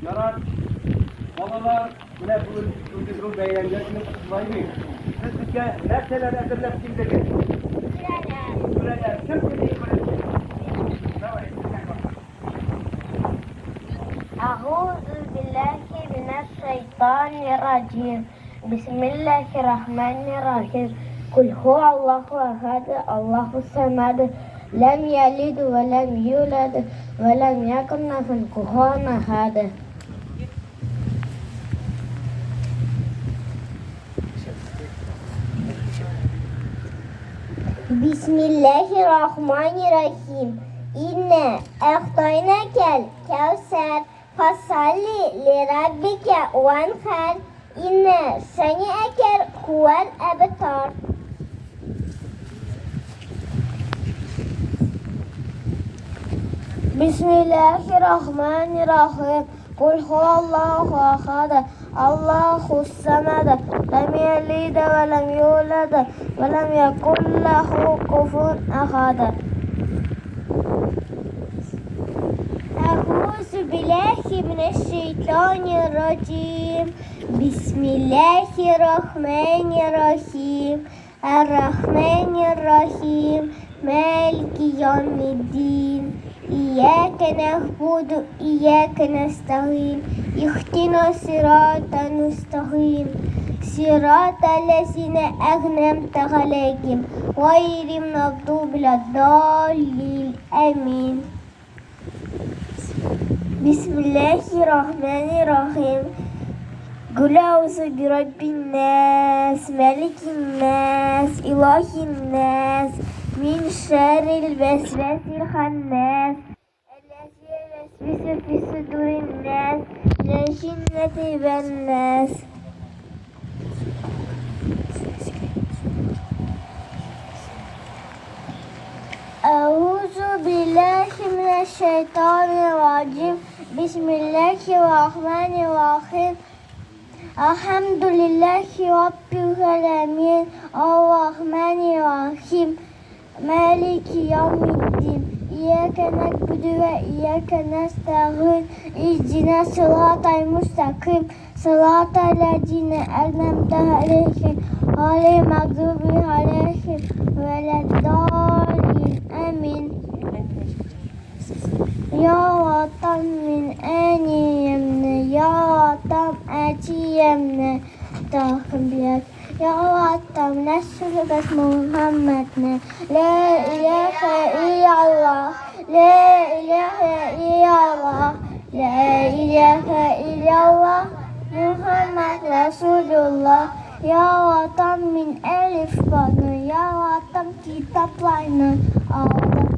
yarar. Babalar bile bu beğenecekini tutmayı sizce nerteler edirler kimdir? Süreler. Kim kimdir? أعوذ بالله من الشيطان الرجيم بسم الله الرحمن الرحيم قل هو الله أحد الله الصمد لم يلد ولم يولد ولم يكن له كفوا أحد بسم الله الرحمن الرحيم إنا أعطيناك الكوثر فصل لربك وانحر إن شانئك هو الأبتر بسم الله الرحمن الرحيم قل هو الله أحد الله الصمد لم يلد ولم يولد ولم يكن له كفوا أحد أعوذ بالله من الشيطان الرجيم بسم الله الرحمن الرحيم الرحمن الرحيم مالك يوم الدين إياك نعبد وإياك نستعين اهدنا الصراط المستقيم صراط الذين أنعمت عليهم غير المغضوب الضالين آمين بسم الله الرحمن الرحيم قل أعوذ برب الناس ملك الناس إله الناس من شر الوسواس الخناس الذي يوسوس في صدور الناس من الجنة والناس أعوذ بالله من الشيطان الرجيم بسم الله الرحمن الرحيم الحمد لله رب العالمين الرحمن الرحيم مالك يوم الدين إياك نعبد وإياك نستعين اهدنا الصراط المستقيم صراط الذين أنعمت عليهم غير المغضوب عليهم ولا الضالين آمين Ya Vatam min eni yemne, Ya Vatam eti yemne, tahbiyat. Ya Vatam nesrübet Muhammedne, La ilahe illallah, La ilahe illallah, La ilahe illallah, Muhammed Resulullah. Ya Vatam min elif banı, Ya Vatam kitaplarını aldım.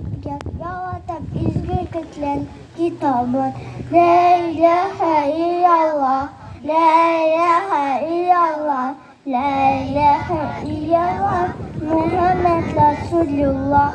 Ya Vatam izgirliklen kitabın. La ilahe illallah, La ilahe illallah, La ilahe illallah, Muhammed Resulullah.